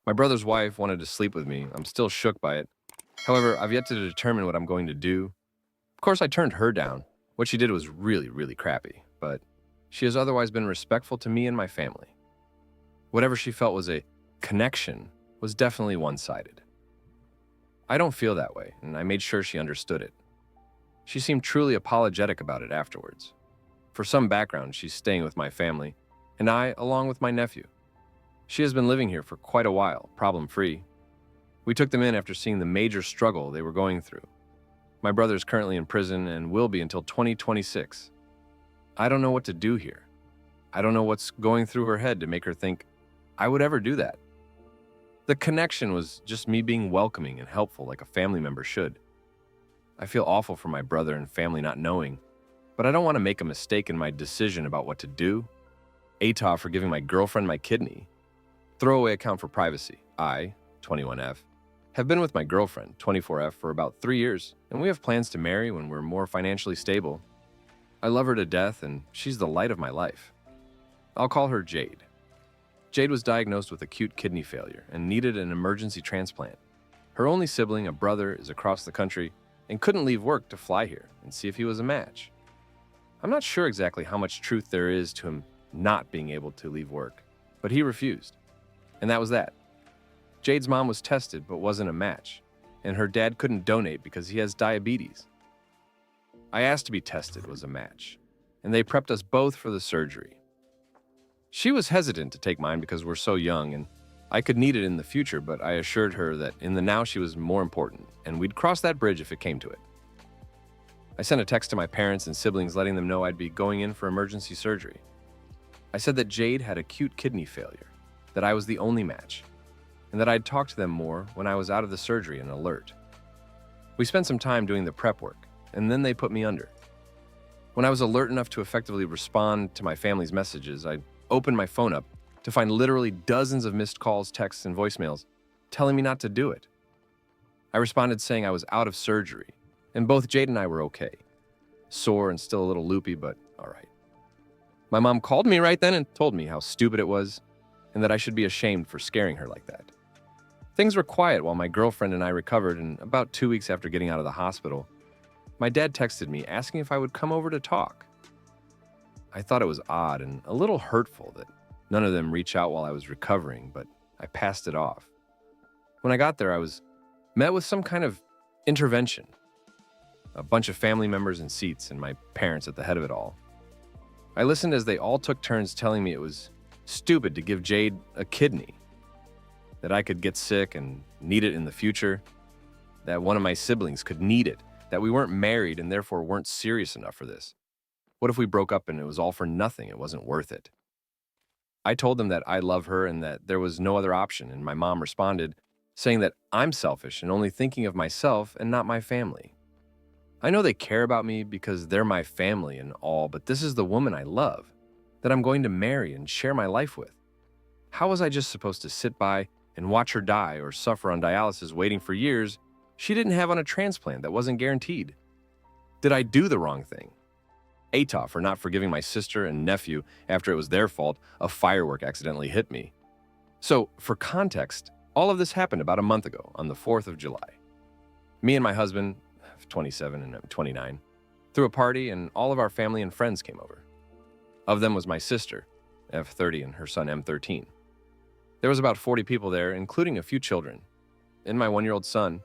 My brother's wife wanted to sleep with me. I'm still shook by it. However, I've yet to determine what I'm going to do. Of course, I turned her down. What she did was really, really crappy, but she has otherwise been respectful to me and my family. Whatever she felt was a connection was definitely one-sided. I don't feel that way, and I made sure she understood it. She seemed truly apologetic about it afterwards. For some background, she's staying with my family, and I, along with my nephew. She has been living here for quite a while, problem-free. We took them in after seeing the major struggle they were going through. My brother is currently in prison and will be until 2026. I don't know what to do here. I don't know what's going through her head to make her think I would ever do that. The connection was just me being welcoming and helpful like a family member should. I feel awful for my brother and family not knowing, but I don't want to make a mistake in my decision about what to do. ATOF for giving my girlfriend my kidney. Throwaway account for privacy. I, 21F, have been with my girlfriend, 24F, for about 3 years, and we have plans to marry when we're more financially stable. I love her to death, and she's the light of my life. I'll call her Jade. Jade was diagnosed with acute kidney failure and needed an emergency transplant. Her only sibling, a brother, is across the country and couldn't leave work to fly here and see if he was a match. I'm not sure exactly how much truth there is to him not being able to leave work, but he refused. And that was that. Jade's mom was tested but wasn't a match, and her dad couldn't donate because he has diabetes. I asked to be tested was a match, and they prepped us both for the surgery. She was hesitant to take mine because we're so young and I could need it in the future, but I assured her that in the now she was more important and we'd cross that bridge if it came to it. I sent a text to my parents and siblings letting them know I'd be going in for emergency surgery. I said that Jade had acute kidney failure, that I was the only match, and that I'd talk to them more when I was out of the surgery and alert. We spent some time doing the prep work, and then they put me under. When I was alert enough to effectively respond to my family's messages, I opened my phone up to find literally dozens of missed calls, texts, and voicemails telling me not to do it. I responded saying I was out of surgery, and both Jade and I were okay. Sore and still a little loopy, but all right. My mom called me right then and told me how stupid it was and that I should be ashamed for scaring her like that. Things were quiet while my girlfriend and I recovered, and about 2 weeks after getting out of the hospital, my dad texted me asking if I would come over to talk. I thought it was odd and a little hurtful that none of them reached out while I was recovering, but I passed it off. When I got there, I was met with some kind of intervention. A bunch of family members in seats and my parents at the head of it all. I listened as they all took turns telling me it was stupid to give Jade a kidney, that I could get sick and need it in the future, that one of my siblings could need it, that we weren't married and therefore weren't serious enough for this. What if we broke up and it was all for nothing? It wasn't worth it. I told them that I love her and that there was no other option, and my mom responded, saying that I'm selfish and only thinking of myself and not my family. I know they care about me because they're my family and all, but this is the woman I love, that I'm going to marry and share my life with. How was I just supposed to sit by and watch her die or suffer on dialysis waiting for years she didn't have on a transplant that wasn't guaranteed? Did I do the wrong thing? ATOF for not forgiving my sister and nephew after it was their fault a firework accidentally hit me. So, for context, all of this happened about a month ago on the 4th of July. Me and my husband, 27 and I'm 29, threw a party and all of our family and friends came over. Of them was my sister, F30, and her son, M13. There was about 40 people there, including a few children, and my 1-year-old son.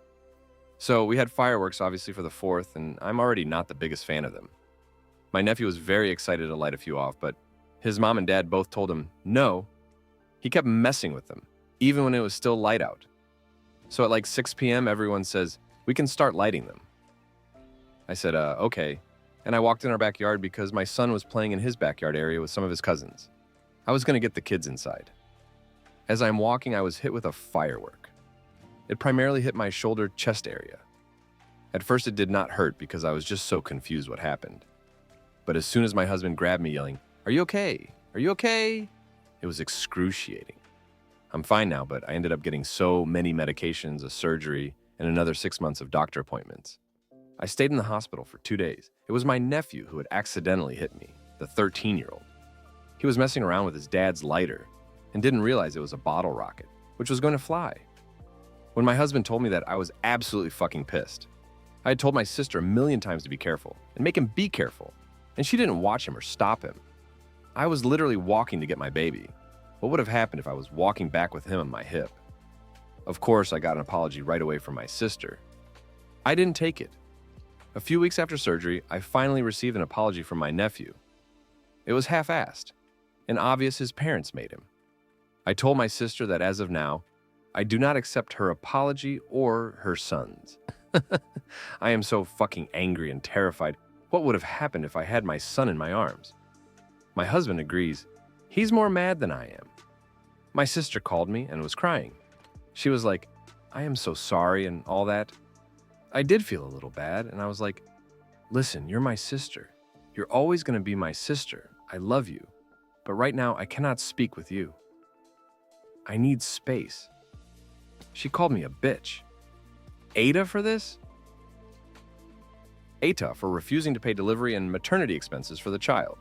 So we had fireworks, obviously, for the 4th, and I'm already not the biggest fan of them. My nephew was very excited to light a few off, but his mom and dad both told him no. He kept messing with them, even when it was still light out. So at like 6 p.m., everyone says, "We can start lighting them." I said, okay. And I walked in our backyard because my son was playing in his backyard area with some of his cousins. I was going to get the kids inside. As I'm walking, I was hit with a firework. It primarily hit my shoulder chest area. At first, it did not hurt because I was just so confused what happened. But as soon as my husband grabbed me yelling, "Are you okay? Are you okay?" It was excruciating. I'm fine now, but I ended up getting so many medications, a surgery, and another 6 months of doctor appointments. I stayed in the hospital for 2 days. It was my nephew who had accidentally hit me, the 13-year-old. He was messing around with his dad's lighter and didn't realize it was a bottle rocket, which was going to fly. When my husband told me that, I was absolutely fucking pissed. I had told my sister a million times to be careful and make him be careful, and she didn't watch him or stop him. I was literally walking to get my baby. What would have happened if I was walking back with him on my hip? Of course, I got an apology right away from my sister. I didn't take it. A few weeks after surgery, I finally received an apology from my nephew. It was half-assed, and obvious his parents made him. I told my sister that as of now, I do not accept her apology or her son's. I am so fucking angry and terrified. What would have happened if I had my son in my arms? My husband agrees. He's more mad than I am. My sister called me and was crying. She was like, I am so sorry and all that. I did feel a little bad, and I was like, listen, you're my sister. You're always going to be my sister. I love you. But right now, I cannot speak with you. I need space. She called me a bitch. Ada for this? ATA for refusing to pay delivery and maternity expenses for the child.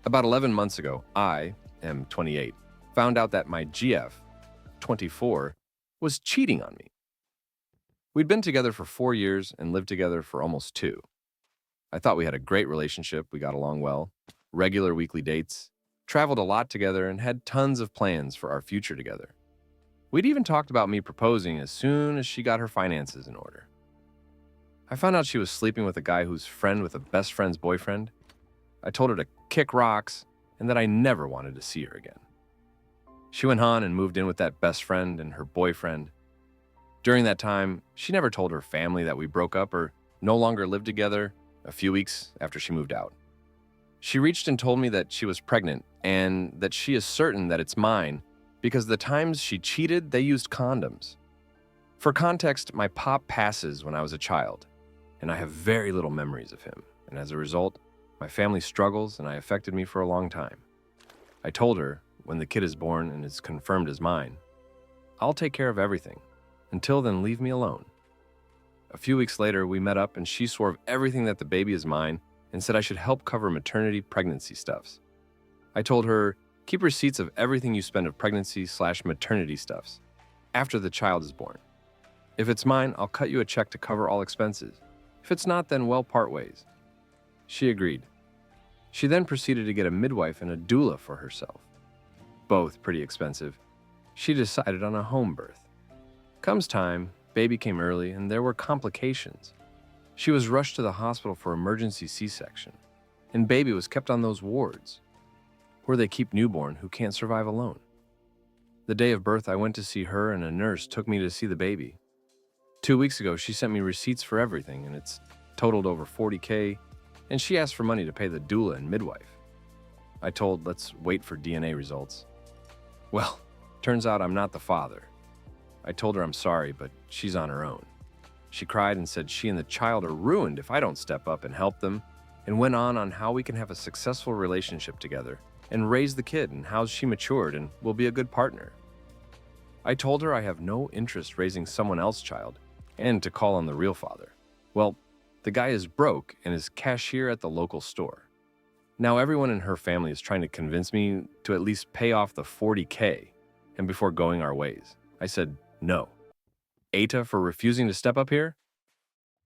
About 11 months ago, I, am 28, found out that my GF, 24, was cheating on me. We'd been together for 4 years and lived together for almost 2. I thought we had a great relationship, we got along well, regular weekly dates, traveled a lot together, and had tons of plans for our future together. We'd even talked about me proposing as soon as she got her finances in order. I found out she was sleeping with a guy who's friend with a best friend's boyfriend. I told her to kick rocks and that I never wanted to see her again. She went on and moved in with that best friend and her boyfriend. During that time, she never told her family that we broke up or no longer lived together a few weeks after she moved out. She reached and told me that she was pregnant and that she is certain that it's mine because the times she cheated, they used condoms. For context, my pop passes when I was a child, and I have very little memories of him, and as a result, my family struggles and I affected me for a long time. I told her, when the kid is born and is confirmed as mine, I'll take care of everything. Until then, leave me alone. A few weeks later, we met up and she swore of everything that the baby is mine and said I should help cover maternity pregnancy stuffs. I told her, keep receipts of everything you spend of pregnancy/maternity stuffs after the child is born. If it's mine, I'll cut you a check to cover all expenses. If it's not, then we'll part ways. She agreed. She then proceeded to get a midwife and a doula for herself. Both pretty expensive. She decided on a home birth. Comes time, baby came early, and there were complications. She was rushed to the hospital for emergency C-section, and baby was kept on those wards, where they keep newborn who can't survive alone. The day of birth, I went to see her, and a nurse took me to see the baby. 2 weeks ago, she sent me receipts for everything, and it's totaled over $40K, and she asked for money to pay the doula and midwife. I told, let's wait for DNA results. Well, turns out I'm not the father. I told her I'm sorry, but she's on her own. She cried and said she and the child are ruined if I don't step up and help them, and went on how we can have a successful relationship together and raise the kid and how she matured and will be a good partner. I told her I have no interest raising someone else's child and to call on the real father. Well, the guy is broke and is cashier at the local store. Now everyone in her family is trying to convince me to at least pay off the $40K and before going our ways. I said, no. ATA for refusing to step up here?